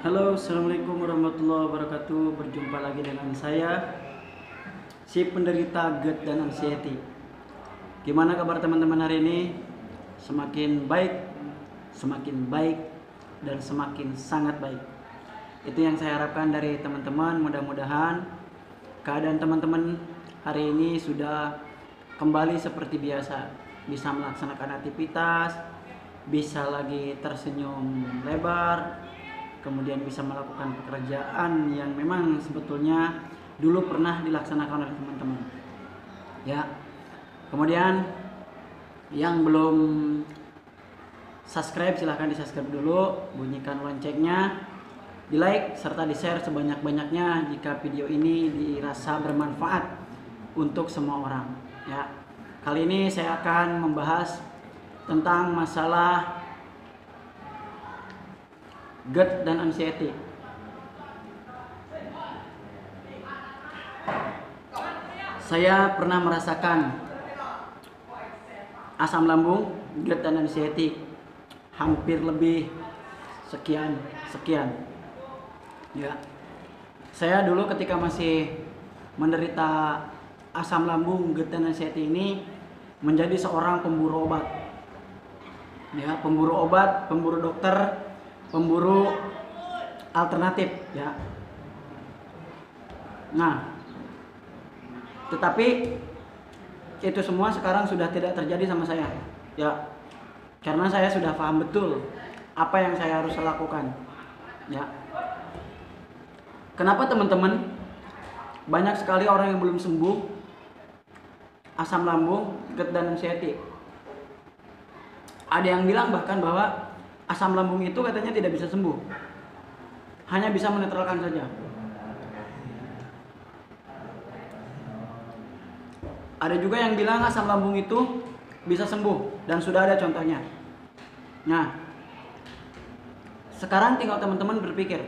Halo, assalamualaikum warahmatullahi wabarakatuh. Berjumpa lagi dengan saya, si penderita GERD dan anxiety. Gimana kabar teman-teman hari ini? Semakin baik, dan semakin sangat baik. Itu yang saya harapkan dari teman-teman. Mudah-mudahan keadaan teman-teman hari ini sudah kembali seperti biasa, bisa melaksanakan aktivitas, bisa lagi tersenyum lebar, kemudian bisa melakukan pekerjaan yang memang sebetulnya dulu pernah dilaksanakan oleh teman-teman. Ya. Kemudian yang belum subscribe silahkan di subscribe dulu, bunyikan loncengnya, di like serta di share sebanyak-banyaknya jika video ini dirasa bermanfaat untuk semua orang. Ya. Kali ini saya akan membahas tentang masalah GERD dan anxiety. Saya pernah merasakan asam lambung, GERD dan anxiety hampir lebih sekian. Ya. Saya dulu ketika masih menderita asam lambung, GERD dan anxiety ini menjadi seorang pemburu obat. Ya, pemburu obat, pemburu dokter, pemburu alternatif, ya. Nah, tetapi itu semua sekarang sudah tidak terjadi sama saya, ya, karena saya sudah paham betul apa yang saya harus lakukan, ya. Kenapa teman-teman banyak sekali orang yang belum sembuh asam lambung, GERD dan anxiety? Ada yang bilang bahkan bahwa asam lambung itu katanya tidak bisa sembuh, hanya bisa menetralkan saja. Ada juga yang bilang asam lambung itu bisa sembuh dan sudah ada contohnya. Nah, sekarang tinggal teman-teman berpikir,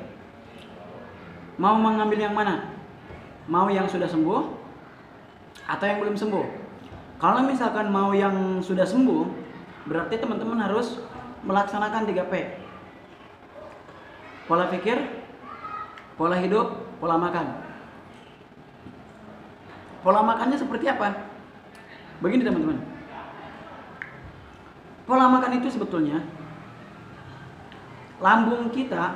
mau mengambil yang mana? Mau yang sudah sembuh atau yang belum sembuh? Kalau misalkan mau yang sudah sembuh, berarti teman-teman harus melaksanakan 3P. Pola pikir, pola hidup, pola makan. Pola makannya seperti apa? Begini teman-teman. Pola makan itu sebetulnya lambung kita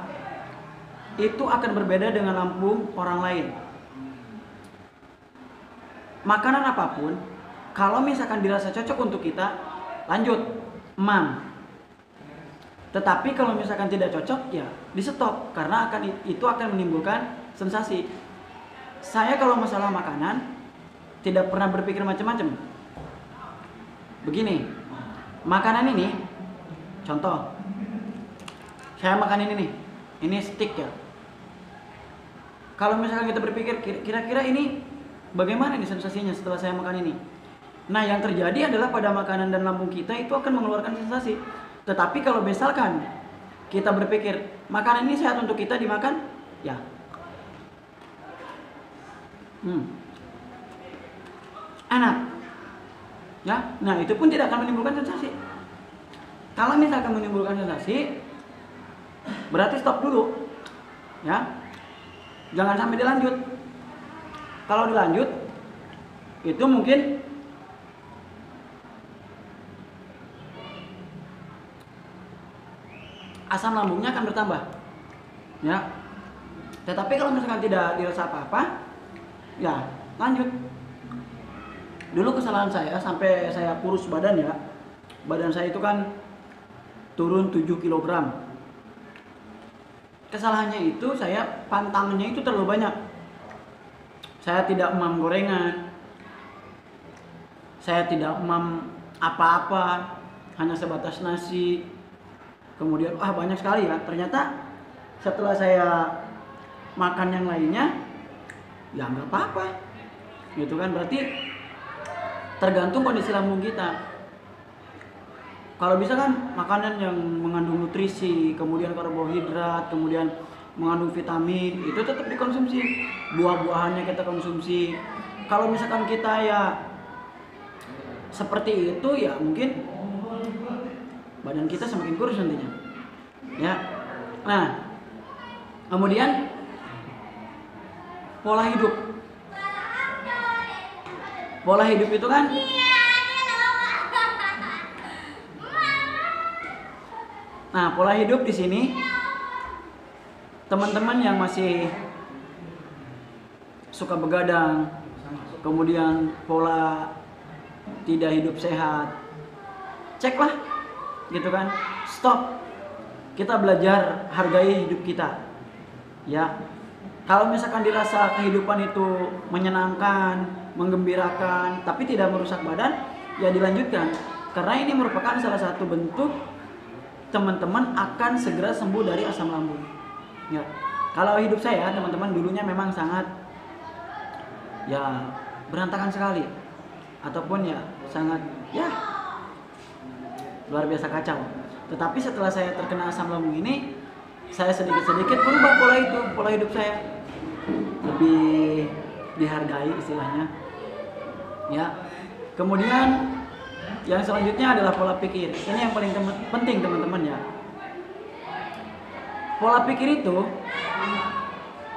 itu akan berbeda dengan lambung orang lain. Makanan apapun, kalau misalkan dirasa cocok untuk kita, lanjut, emam. Tetapi kalau misalkan tidak cocok, ya di stop, karena itu akan menimbulkan sensasi. Saya kalau masalah makanan tidak pernah berpikir macam-macam. Begini, makanan ini, contoh, saya makan ini nih, ini steak ya. Kalau misalkan kita berpikir kira-kira ini bagaimana nih sensasinya setelah saya makan ini? Nah, yang terjadi adalah pada makanan dan lambung kita itu akan mengeluarkan sensasi. Tetapi kalau misalkan kita berpikir makanan ini sehat untuk kita dimakan, ya, enak, ya. Nah, itu pun tidak akan menimbulkan sensasi. Kalau misalkan menimbulkan sensasi, berarti stop dulu, ya. Jangan sampai dilanjut. Kalau dilanjut, itu mungkin asam lambungnya akan bertambah, ya. Tetapi kalau misalkan tidak dirasa apa-apa, ya lanjut. Dulu kesalahan saya sampai saya kurus badan, ya. Badan saya itu kan turun 7 kg. Kesalahannya itu saya pantangannya itu terlalu banyak. Saya tidak emam gorengan, saya tidak emam apa-apa, hanya sebatas nasi. Kemudian banyak sekali ya. Ternyata setelah saya makan yang lainnya, ya nggak apa-apa, gitu kan. Berarti tergantung kondisi lambung kita. Kalau bisa kan makanan yang mengandung nutrisi, kemudian karbohidrat, kemudian mengandung vitamin, itu tetap dikonsumsi. Buah-buahannya kita konsumsi. Kalau misalkan kita ya seperti itu, ya mungkin badan kita semakin kurus nantinya, ya. Nah, Kemudian pola hidup. Pola hidup itu kan nah, pola hidup di sini teman-teman yang masih suka begadang, kemudian pola tidak hidup sehat, ceklah gitu kan. Stop. Kita belajar hargai hidup kita. Ya. Kalau misalkan dirasa kehidupan itu menyenangkan, menggembirakan, tapi tidak merusak badan, ya dilanjutkan. Karena ini merupakan salah satu bentuk teman-teman akan segera sembuh dari asam lambung. Ya. Kalau hidup saya, teman-teman, dulunya memang sangat ya berantakan sekali. Ataupun ya sangat ya luar biasa kacau. Tetapi setelah saya terkena asam lambung ini, saya sedikit-sedikit berubah pola hidup saya. Lebih dihargai istilahnya. Ya. Kemudian yang selanjutnya adalah pola pikir. Ini yang paling penting teman-teman ya. Pola pikir itu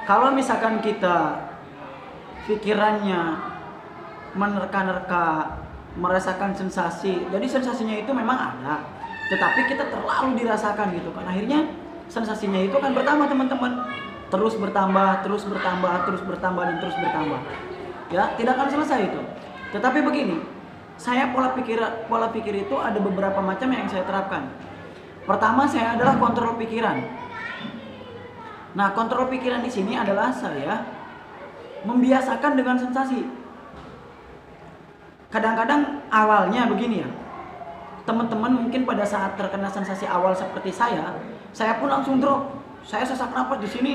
kalau misalkan kita pikirannya menerka-nerka, merasakan sensasi. Jadi sensasinya itu memang ada, tetapi kita terlalu dirasakan gitu kan. Akhirnya sensasinya itu akan bertambah teman-teman. Terus bertambah dan terus bertambah. Ya, tidak akan selesai itu. Tetapi begini, saya pola pikir itu ada beberapa macam yang saya terapkan. Pertama, saya adalah kontrol pikiran. Nah, kontrol pikiran di sini adalah saya membiasakan dengan sensasi. Kadang-kadang awalnya begini ya. Teman-teman mungkin pada saat terkena sensasi awal seperti saya pun langsung drop. Saya sesak napas di sini,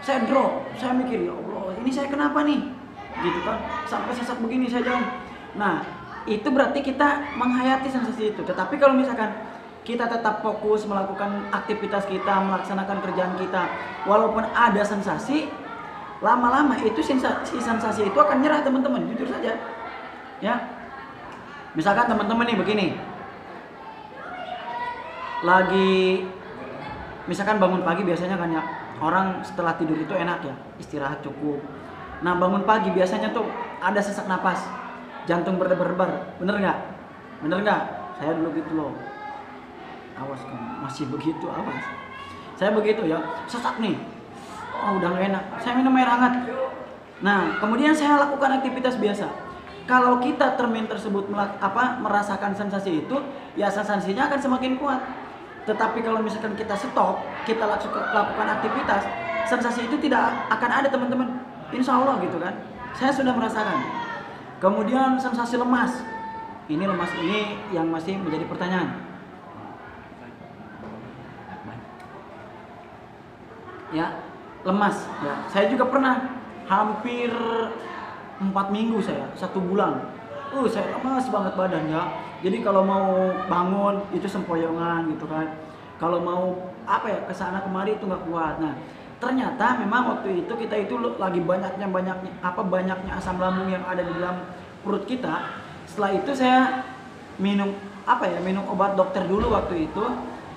saya drop. Saya mikir, ya Allah, ini saya kenapa nih? Gitu kan. Sampai sesak begini saya jalan. Nah, itu berarti kita menghayati sensasi itu. Tetapi kalau misalkan kita tetap fokus melakukan aktivitas kita, melaksanakan kerjaan kita, walaupun ada sensasi, lama-lama itu sensasi itu akan nyerah teman-teman, jujur saja. Ya. Misalkan teman-teman nih begini. Misalkan bangun pagi biasanya kan ya, orang setelah tidur itu enak ya, istirahat cukup. Nah, bangun pagi biasanya tuh ada sesak napas, jantung berdebar-debar, bener nggak? Saya dulu gitu loh. Awas kamu, masih begitu, awas. Saya begitu ya, sesak nih. Oh, udah gak enak. Saya minum air hangat. Nah, kemudian saya lakukan aktivitas biasa. Kalau kita termin tersebut merasakan sensasi itu, ya sensasinya akan semakin kuat. Tetapi kalau misalkan kita stop, kita lakukan aktivitas, sensasi itu tidak akan ada teman-teman. Insya Allah gitu kan. Saya sudah merasakan. Kemudian sensasi lemas. Lemas ini yang masih menjadi pertanyaan. Ya, lemas. Ya, saya juga pernah hampir 4 minggu saya, 1 bulan. Saya lemas banget badan ya. Jadi kalau mau bangun itu sempoyongan gitu kan. Kalau mau kesana kemari itu nggak kuat. Nah, ternyata memang waktu itu kita itu lagi banyaknya asam lambung yang ada di dalam perut kita. Setelah itu saya minum obat dokter dulu waktu itu.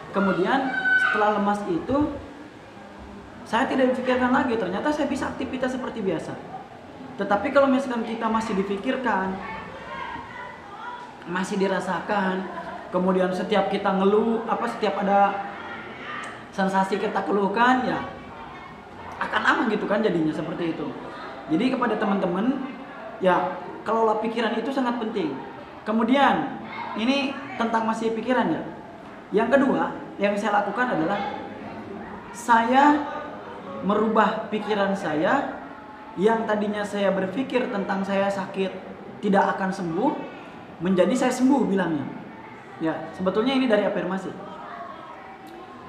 Kemudian setelah lemas itu saya tidak dipikirkan lagi, ternyata saya bisa aktivitas seperti biasa. Tetapi kalau misalkan kita masih dipikirkan, masih dirasakan, kemudian setiap kita ngeluh, setiap ada sensasi kita keluhkan, ya akan aman gitu kan jadinya seperti itu. Jadi kepada teman-teman, ya kelola pikiran itu sangat penting. Kemudian ini tentang masih pikiran ya. Yang kedua yang saya lakukan adalah saya merubah pikiran saya yang tadinya saya berpikir tentang saya sakit tidak akan sembuh menjadi saya sembuh bilangnya. Ya, sebetulnya ini dari afirmasi.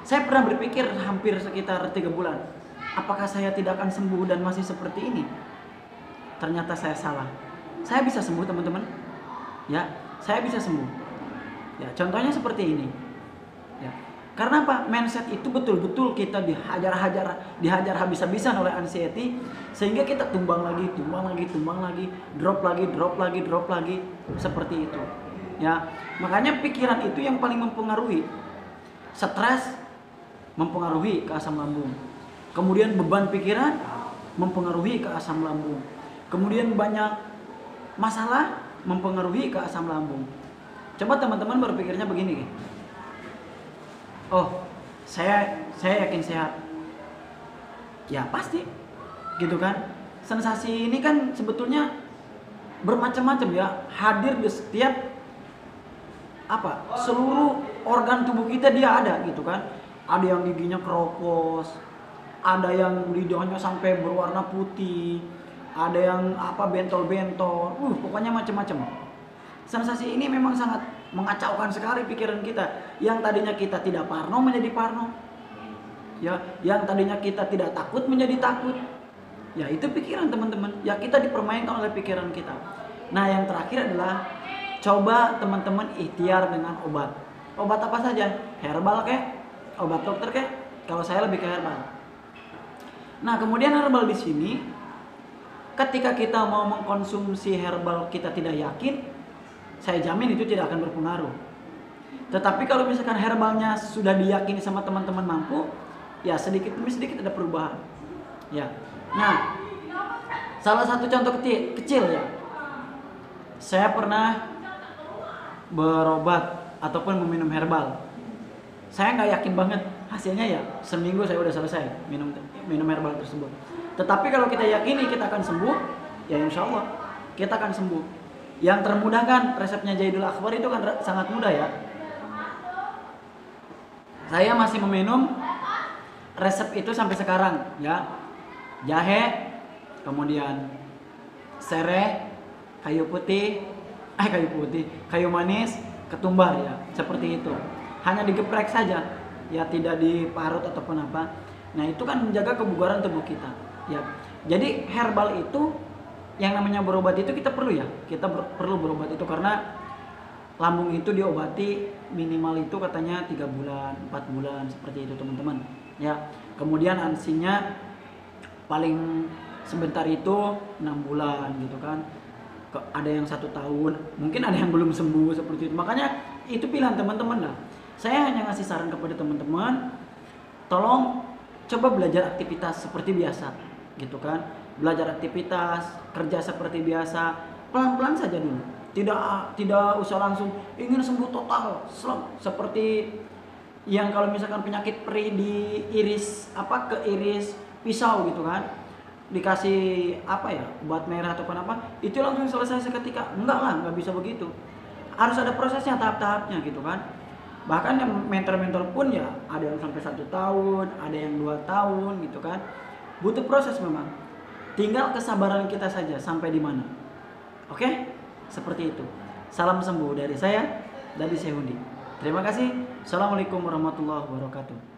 Saya pernah berpikir hampir sekitar 3 bulan, apakah saya tidak akan sembuh dan masih seperti ini? Ternyata saya salah. Saya bisa sembuh teman-teman. Ya, saya bisa sembuh. Ya, contohnya seperti ini. Ya. Karena apa? Mindset itu betul-betul kita dihajar habis-habisan oleh anxiety, sehingga kita tumbang lagi, drop lagi, seperti itu. Ya, makanya pikiran itu yang paling mempengaruhi. Stres mempengaruhi ke asam lambung. Kemudian beban pikiran mempengaruhi ke asam lambung. Kemudian banyak masalah mempengaruhi ke asam lambung. Coba teman-teman berpikirnya begini. Oh, saya yakin sehat. Ya pasti, gitu kan. Sensasi ini kan sebetulnya bermacam-macam ya, hadir di setiap seluruh organ tubuh kita dia ada gitu kan. Ada yang giginya keropos, ada yang lidahnya sampai berwarna putih, ada yang bentol-bentol, pokoknya macam-macam. Sensasi ini memang sangat mengacaukan sekali pikiran kita. Yang tadinya kita tidak parno menjadi parno, ya, yang tadinya kita tidak takut menjadi takut. Ya itu pikiran teman-teman. Ya kita dipermainkan oleh pikiran kita. Nah yang terakhir adalah coba teman-teman ikhtiar dengan obat. Obat apa saja? Herbal kek? Obat dokter kek? Kalau saya lebih ke herbal. Nah kemudian herbal di sini, ketika kita mau mengkonsumsi herbal kita tidak yakin, saya jamin itu tidak akan berpengaruh. Tetapi kalau misalkan herbalnya sudah diyakini sama teman-teman mampu, ya sedikit demi sedikit ada perubahan. Ya. Nah, salah satu contoh kecil ya. Saya pernah berobat ataupun meminum herbal. Saya nggak yakin banget hasilnya ya. Seminggu saya udah selesai minum herbal tersebut. Tetapi kalau kita yakini kita akan sembuh, ya insya Allah kita akan sembuh. Yang termudah kan resepnya Zaidul Akbar itu kan sangat mudah ya. Saya masih meminum resep itu sampai sekarang ya. Jahe, kemudian sereh, kayu manis, ketumbar ya, seperti itu. Hanya digeprek saja, ya tidak diparut ataupun apa. Nah itu kan menjaga kebugaran tubuh kita. Ya, jadi herbal itu yang namanya berobat itu kita perlu ya, perlu berobat itu karena lambung itu diobati minimal itu katanya 3 bulan, 4 bulan seperti itu teman-teman. Ya, kemudian ansinya paling sebentar itu 6 bulan gitu kan. Ada yang 1 tahun, mungkin ada yang belum sembuh seperti itu. Makanya itu pilihan teman-teman lah. Saya hanya ngasih saran kepada teman-teman, tolong coba belajar aktivitas seperti biasa gitu kan. Belajar aktivitas, kerja seperti biasa, pelan-pelan saja dulu. Tidak usah langsung ingin sembuh total, seperti yang kalau misalkan penyakit perih diiris keiris pisau gitu kan. Dikasih obat merah ataupun itu langsung selesai seketika. Enggak bisa begitu. Harus ada prosesnya, tahap-tahapnya gitu kan. Bahkan yang mentor-mentor pun ya ada yang sampai 1 tahun, ada yang 2 tahun gitu kan. Butuh proses memang. Tinggal kesabaran kita saja sampai di mana. Oke? Seperti itu. Salam sembuh dari saya, dari Sehundi. Terima kasih. Assalamualaikum warahmatullahi wabarakatuh.